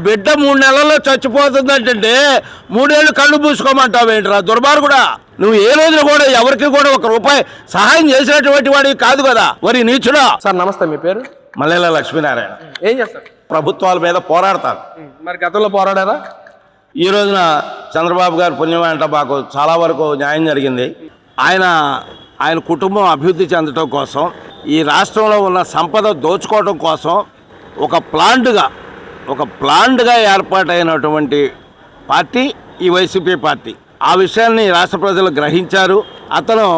బిడ్డ 3 నెలల్లో చచ్చిపోతుందంటే 3 ఏళ్ళు కళ్ళు పూసుకోమంటావేంట్రా దుర్మార్గుడా? నువ్వు ఏ రోజున కూడా ఎవరికి కూడా 1 రూపాయి సహాయం చేసినటువంటి వాడివి కాదు కదా. వరి నీచుడా. సార్ నమస్తే, మీ పేరు? మల్లెల లక్ష్మీనారాయణ. ఏం చేస్తారు? ప్రభుత్వాల మీద పోరాడతాను. మరి గతంలో పోరాడారా? ఈ రోజున చంద్రబాబు గారి పుణ్యం అంటే మాకు చాలా వరకు న్యాయం జరిగింది. ఆయన కుటుంబం అభివృద్ధి చెందడం కోసం, ఈ రాష్ట్రంలో ఉన్న సంపద దోచుకోవడం కోసం ఒక ప్లాంట్గా ఏర్పాటైనటువంటి పార్టీ ఈ వైసీపీ పార్టీ. ఆ విషయాన్ని రాష్ట్ర ప్రజలు గ్రహించారు. అతను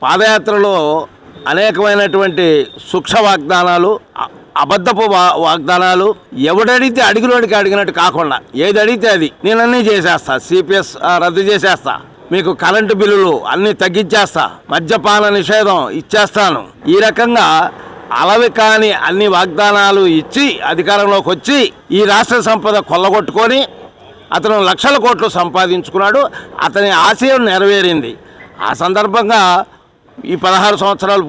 పాదయాత్రలో అనేకమైనటువంటి సూక్ష్మ వాగ్దానాలు, అబద్ధపు వాగ్దానాలు, ఎవడడిగితే అడిగినోడికి అడిగినట్టు కాకుండా ఏది అడిగితే అది నేనన్నీ చేసేస్తా, సిపిఎస్ రద్దు చేసేస్తా, మీకు కరెంటు బిల్లులు అన్నీ తగ్గించేస్తా, మద్యపాన నిషేధం ఇచ్చేస్తాను, ఈ రకంగా అలవి కాని అన్ని వాగ్దానాలు ఇచ్చి అధికారంలోకి వచ్చి ఈ రాష్ట్ర సంపద కొల్లగొట్టుకొని అతను లక్షల కోట్లు సంపాదించుకున్నాడు. అతని ఆశయం నెరవేరింది. ఆ సందర్భంగా ఈ 16 సంవత్సరాలు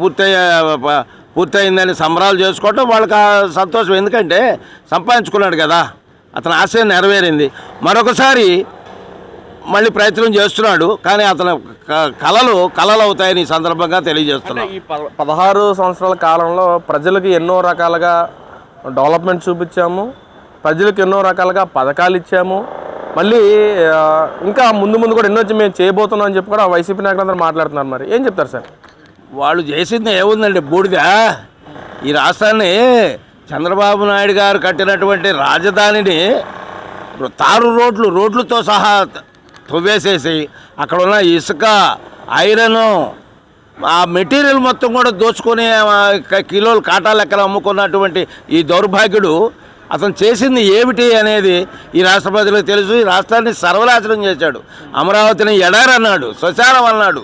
పూర్తయిందని సంబరాలు చేసుకోవటం వాళ్ళకి సంతోషం. ఎందుకంటే సంపాదించుకున్నాడు కదా, అతని ఆశయం నెరవేరింది. మరొకసారి మళ్ళీ ప్రయత్నం చేస్తున్నాడు. కానీ అతని కళలు అవుతాయని ఈ సందర్భంగా తెలియజేస్తున్నాడు. ఈ 16 సంవత్సరాల కాలంలో ప్రజలకు ఎన్నో రకాలుగా డెవలప్మెంట్ చూపించాము, ప్రజలకు ఎన్నో రకాలుగా పథకాలు ఇచ్చాము, మళ్ళీ ఇంకా ముందు కూడా ఎన్నో మేము చేయబోతున్నాం అని చెప్పి కూడా వైసీపీ నాయకులందరూ మాట్లాడుతున్నారు. మరి ఏం చెప్తారు సార్? వాళ్ళు చేసింది ఏముందండి, బూడిద. ఈ రాష్ట్రాన్ని చంద్రబాబు నాయుడు గారు కట్టినటువంటి రాజధానిని తారు రోడ్లతో సహా తవ్వేసేసి అక్కడ ఉన్న ఇసుక, ఐరను, ఆ మెటీరియల్ మొత్తం కూడా దోచుకొని కిలోలు కాటా లెక్కన అమ్ముకున్నటువంటి ఈ దౌర్భాగ్యుడు అతను చేసింది ఏమిటి అనేది ఈ రాష్ట్ర ప్రజలకు తెలుసు. ఈ రాష్ట్రాన్ని సర్వనాశనం చేశాడు. అమరావతిని ఎడారన్నాడు, శ్మశానం అన్నాడు,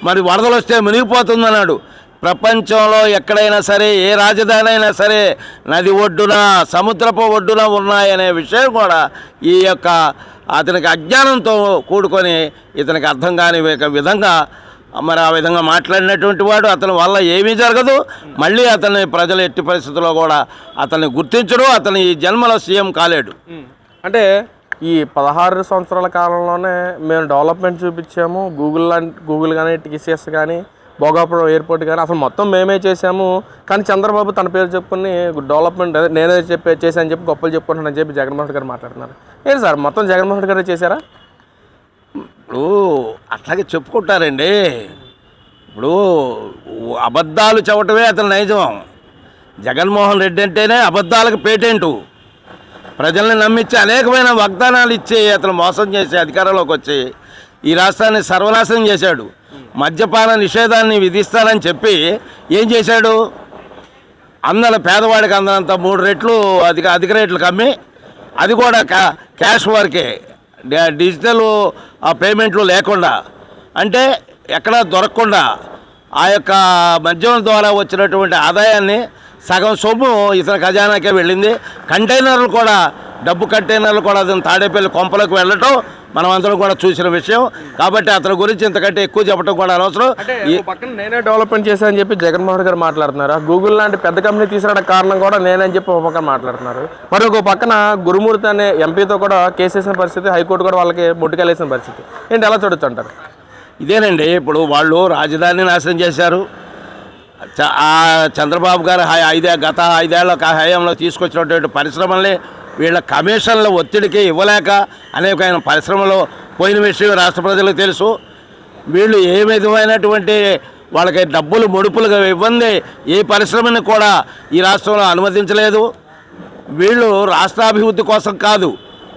మరి వరదలు వస్తే మునిగిపోతుందన్నాడు. ప్రపంచంలో ఎక్కడైనా సరే, ఏ రాజధాని అయినా సరే నది ఒడ్డున, సముద్రపు ఒడ్డున ఉన్నాయనే విషయం కూడా ఈ యొక్క అతనికి అజ్ఞానంతో కూడుకొని ఇతనికి అర్థం కాని విధంగా మరి ఆ విధంగా మాట్లాడినటువంటి వాడు. అతని వల్ల ఏమీ జరగదు. మళ్ళీ అతన్ని ప్రజలు ఎట్టి పరిస్థితుల్లో కూడా అతన్ని గుర్తించరు. అతను ఈ జన్మలో సీఎం కాలేడు. అంటే ఈ 16 సంవత్సరాల కాలంలోనే మేము డెవలప్మెంట్ చూపించాము. గూగుల్ కానీ, టీసీఎస్ కానీ, భోగాపురం ఎయిర్పోర్ట్ కానీ అసలు మొత్తం మేమే చేసాము. కానీ చంద్రబాబు తన పేరు చెప్పుకుని డెవలప్మెంట్ నేనే చేశాను చెప్పి గొప్పలు చెప్పుకుంటానని చెప్పి జగన్మోహన్ రెడ్డి గారు మాట్లాడుతున్నారు. ఏంటి సార్, మొత్తం జగన్మోహన్ రెడ్డి గారే చేశారా? ఇప్పుడు అట్లాగే చెప్పుకుంటారండి. ఇప్పుడు అబద్ధాలు చెప్పటమే అతని నైజం. జగన్మోహన్ రెడ్డి అంటేనే అబద్ధాలకు పేటెంటు. ప్రజల్ని నమ్మించి అనేకమైన వాగ్దానాలు ఇచ్చి అతను మోసం చేసి అధికారంలోకి వచ్చి ఈ రాష్ట్రాన్ని సర్వనాశనం చేశాడు. మద్యపాన నిషేధాన్ని విధిస్తానని చెప్పి ఏం చేశాడు? పేదవాడికి అందనంత 3 రెట్లు అధిక రేట్లకు అమ్మి, అది కూడా క్యాష్ వరకే, డిజిటల్ పేమెంట్లు లేకుండా, అంటే ఎక్కడా దొరకకుండా ఆ యొక్క మద్యం ద్వారా వచ్చినటువంటి ఆదాయాన్ని సగం సొమ్ము ఇతర ఖజానాకే వెళ్ళింది. కంటైనర్లు కూడా, డబ్బు కంటైనర్లు కూడా అతను తాడేపల్లి కొంపలకు వెళ్ళటం మనం అందరం కూడా చూసిన విషయం. కాబట్టి అతని గురించి ఇంతకంటే ఎక్కువ చెప్పడం కూడా అనవసరం. ఈ పక్కన నేనే డెవలప్మెంట్ చేశానని చెప్పి జగన్మోహన్ గారు మాట్లాడుతున్నారు. గూగుల్ లాంటి పెద్ద కంపెనీ తీసుకురావడానికి కారణం కూడా నేనని చెప్పి ఒక పక్కన మాట్లాడుతున్నారు. మరి ఒక పక్కన గురుమూర్తి అనే ఎంపీతో కూడా కేసేసిన పరిస్థితి, హైకోర్టు కూడా వాళ్ళకి ముట్టుకెళ్ళేసిన పరిస్థితి. ఏంటి, ఎలా చూడొచ్చు అంటారు? ఇదేనండి, ఇప్పుడు వాళ్ళు రాజధానిని నాశనం చేశారు. చంద్రబాబు గారు గత 5 ఏళ్ల హయాంలో తీసుకొచ్చినటువంటి పరిశ్రమల్ని వీళ్ళ కమిషన్ల ఒత్తిడికి ఇవ్వలేక అనేకమైన పరిశ్రమలు పోయిన విషయం రాష్ట్ర ప్రజలకు తెలుసు. వీళ్ళు ఏ విధమైనటువంటి వాళ్ళకి డబ్బులు ముడుపులుగా ఇవ్వండి ఏ పరిశ్రమని కూడా ఈ రాష్ట్రంలో అనుమతించలేదు. వీళ్ళు రాష్ట్రాభివృద్ధి కోసం కాదు,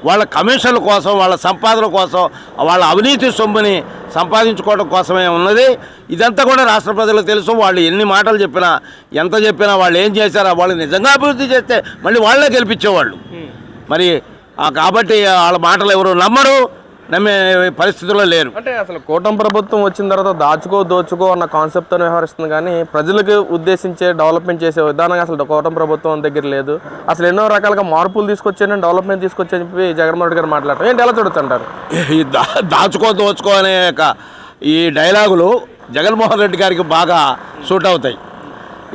వాళ్ళ కమిషన్ల కోసం, వాళ్ళ సంపాదన కోసం, వాళ్ళ అవినీతి సొమ్ముని సంపాదించుకోవడం కోసమే ఉన్నది. ఇదంతా కూడా రాష్ట్ర ప్రజలకు తెలుసు. వాళ్ళు ఎన్ని మాటలు చెప్పినా, ఎంత చెప్పినా, వాళ్ళు ఏం చేశారో, వాళ్ళు నిజంగా అభివృద్ధి చేస్తే మళ్ళీ వాళ్ళే గెలిపించేవాళ్ళు. మరి కాబట్టి వాళ్ళ మాటలు ఎవరు నమ్మే పరిస్థితుల్లో లేరు. అంటే అసలు కూటమి ప్రభుత్వం వచ్చిన తర్వాత దోచుకో అన్న కాన్సెప్ట్తో వ్యవహరిస్తుంది. కానీ ప్రజలకు ఉద్దేశించే డెవలప్మెంట్ చేసే విధానం అసలు కూటమి ప్రభుత్వం దగ్గర లేదు. అసలు ఎన్నో రకాలుగా మార్పులు తీసుకొచ్చానని, డెవలప్మెంట్ తీసుకొచ్చని చెప్పి జగన్మోహన్ రెడ్డి గారు మాట్లాడటం ఏంటి, ఎలా చూడొచ్చంటారు? ఈ దోచుకో అనే ఈ డైలాగులు జగన్మోహన్ రెడ్డి గారికి బాగా సూట్ అవుతాయి.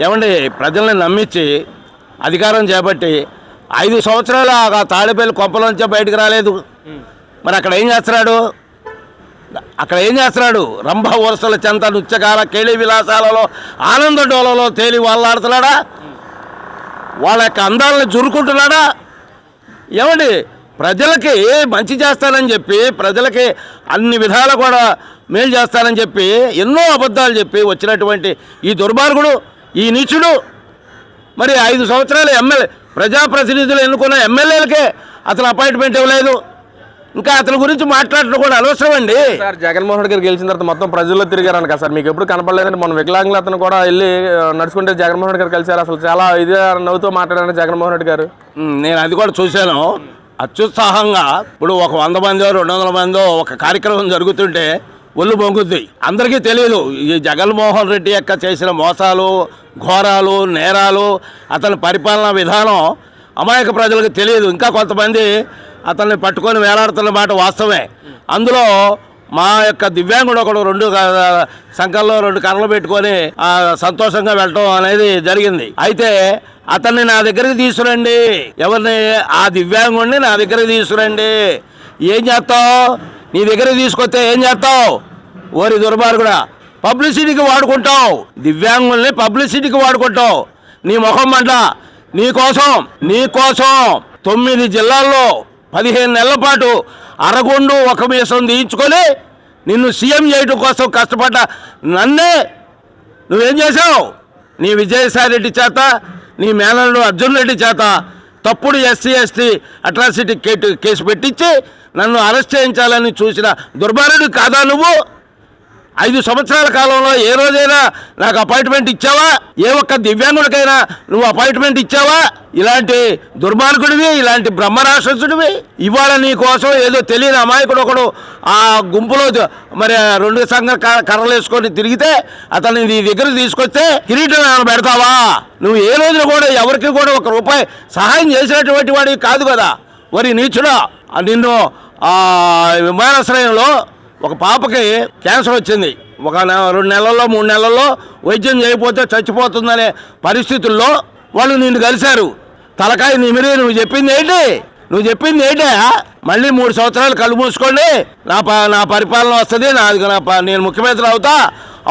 ఏమండి, ప్రజల్ని నమ్మించి అధికారం చేపట్టి 5 సంవత్సరాలు ఆ తాడేపల్లి కొంపలోంచే బయటకు రాలేదు. మరి అక్కడ ఏం చేస్తున్నాడు? రంభ వరుసల చెంత నృత్యకాల కేళి విలాసాలలో ఆనంద డోలలో తేలి వాళ్ళాడుతున్నాడా? వాళ్ళ యొక్క అందాలను జురుకుంటున్నాడా? ఏమండి, ప్రజలకి మంచి చేస్తానని చెప్పి, ప్రజలకి అన్ని విధాలు కూడా మేలు చేస్తానని చెప్పి ఎన్నో అబద్ధాలు చెప్పి వచ్చినటువంటి ఈ దుర్మార్గుడు, ఈ నీచుడు మరి 5 సంవత్సరాలు ప్రజాప్రతినిధులు ఎన్నుకున్న ఎమ్మెల్యేలకే అతను అపాయింట్మెంట్ ఇవ్వలేదు. ఇంకా అతని గురించి మాట్లాడటం కూడా అనవసరం అండి. సార్, జగన్మోహన్ రెడ్డి గారు గెలిచిన తర్వాత మొత్తం ప్రజల్లో తిరిగారని కదా సార్, మీకు ఎప్పుడు కనపడలేదంటే మన వికలాంగులు అతను కూడా వెళ్ళి నడుచుకుంటే జగన్మోహన్ రెడ్డి గారు కలిసారు. అసలు చాలా ఇదే నవ్వుతూ మాట్లాడారు జగన్మోహన్ రెడ్డి గారు. నేను అది కూడా చూశాను. అత్యుత్సాహంగా ఇప్పుడు ఒక 100 మందో 200 మందో ఒక కార్యక్రమం జరుగుతుంటే ఒళ్ళు పొంగుద్ది. అందరికీ తెలియదు ఈ జగన్మోహన్ రెడ్డి యొక్క చేసిన మోసాలు, ఘోరాలు, నేరాలు, అతని పరిపాలనా విధానం అమాయక ప్రజలకు తెలియదు. ఇంకా కొంతమంది అతన్ని పట్టుకొని వేలాడుతున్న మాట వాస్తవమే. అందులో మా యొక్క దివ్యాంగుడు ఒకడు 2 సంఖ్యల్లో 2 కర్రలు పెట్టుకొని సంతోషంగా వెళ్ళటం అనేది జరిగింది. అయితే అతన్ని నా దగ్గరికి తీసుకురండి. ఎవరిని? ఆ దివ్యాంగుడిని నా దగ్గరికి తీసుకురండి. ఏం చేస్తావు? నీ దగ్గరికి తీసుకొస్తే ఏం చేస్తావు? ఓరి దుర్మార్గుడా, పబ్లిసిటీకి వాడుకుంటావు. దివ్యాంగుల్ని పబ్లిసిటీకి వాడుకుంటావు. నీ ముఖం మంట. నీకోసం 9 జిల్లాల్లో 15 నెలల పాటు అరగుండు ఒక మీసం తీయించుకొని నిన్ను సీఎం చేయడం కోసం కష్టపడ్డ నన్నే నువ్వేం చేశావు? నీ విజయసాయి రెడ్డి చేత, నీ మేనల్లుడు అర్జున్ రెడ్డి చేత తప్పుడు SC/ST అట్రాసిటీ కేసు పెట్టించి నన్ను అరెస్ట్ చేయించాలని చూసిన దుర్మార్గుడు కాదా నువ్వు? 5 సంవత్సరాల కాలంలో ఏ రోజైనా నాకు అపాయింట్మెంట్ ఇచ్చావా? ఏ ఒక్క దివ్యాంగుడికైనా నువ్వు అపాయింట్మెంట్ ఇచ్చావా? ఇలాంటి దుర్మార్గుడివి, ఇలాంటి బ్రహ్మరాక్షసుడివి. ఇవాళ నీ కోసం ఏదో తెలియని అమాయకుడు ఒకడు ఆ గుంపులో మరి 2 సంఘ కర్రలు వేసుకొని తిరిగితే అతన్ని నీ దగ్గర తీసుకొస్తే కిరీటం పెడతావా? నువ్వు ఏ రోజున కూడా ఎవరికి కూడా 1 రూపాయి సహాయం చేసినటువంటి వాడివి కాదు కదా. వరి నీచుడా, నిన్ను విమానాశ్రయంలో ఒక పాపకి క్యాన్సర్ వచ్చింది. 2 నెలల్లో 3 నెలల్లో వైద్యం చేయకపోతే చచ్చిపోతుందనే పరిస్థితుల్లో వాళ్ళు నిన్ను కలిశారు. తలకాయ నిమిరి నువ్వు చెప్పింది ఏంటి? మళ్ళీ 3 సంవత్సరాలు కళ్ళు మూసుకోండి, నా పరిపాలన వస్తుంది, నేను ముఖ్యమంత్రి అవుతా,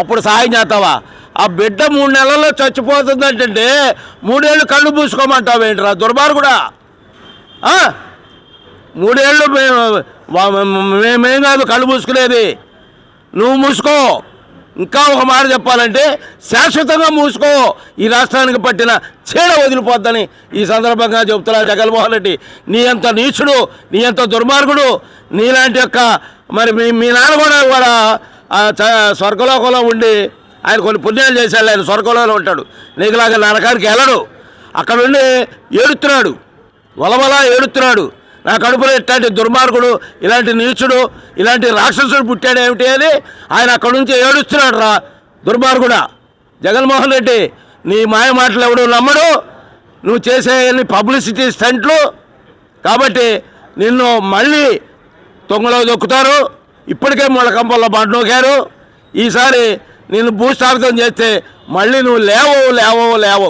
అప్పుడు సహాయం చేస్తావా? ఆ బిడ్డ 3 నెలల్లో చచ్చిపోతుందంటే 3 ఏళ్ళు కళ్ళు మూసుకోమంటావు ఏంటిరా దుర్మార్గుడా? 3 ఏళ్ళు మేమేం కాదు కళ్ళు మూసుకునేది, నువ్వు మూసుకో. ఇంకా ఒక మాట చెప్పాలంటే శాశ్వతంగా మూసుకో. ఈ రాష్ట్రానికి పట్టిన చీడ వదిలిపోద్దని ఈ సందర్భంగా చెబుతున్నా. జగన్మోహన్ రెడ్డి, నీ అంత నీచుడు, నీ అంత దుర్మార్గుడు, నీలాంటి యొక్క మరి మీ నాన్న కూడా స్వర్గలోకంలో ఉండి ఆయన కొన్ని పుణ్యాలు చేశాడు. ఆయన స్వర్గంలోనే ఉంటాడు, నీకులాగా నరకానికి వెళ్ళడు. అక్కడ ఉండి ఏడుస్తున్నాడు, వలవలా ఏడుస్తున్నాడు. నా కడుపులో ఇట్లాంటి దుర్మార్గుడు, ఇలాంటి నీచుడు, ఇలాంటి రాక్షసుడు పుట్టాడు ఏమిటి అని ఆయన అక్కడి నుంచి ఏడుస్తున్నాడు. రా దుర్మార్గుడా జగన్మోహన్ రెడ్డి, నీ మాయ మాటలు ఎవడు నమ్మడు. నువ్వు చేసే పబ్లిసిటీ స్టంట్లు కాబట్టి నిన్ను మళ్ళీ తొంగలో దొక్కుతారు. ఇప్పటికే ముళ్ళకంపల్లో బండ నొక్కారు. ఈసారి నిన్ను భూస్థాపితం చేస్తే మళ్ళీ నువ్వు లేవవు.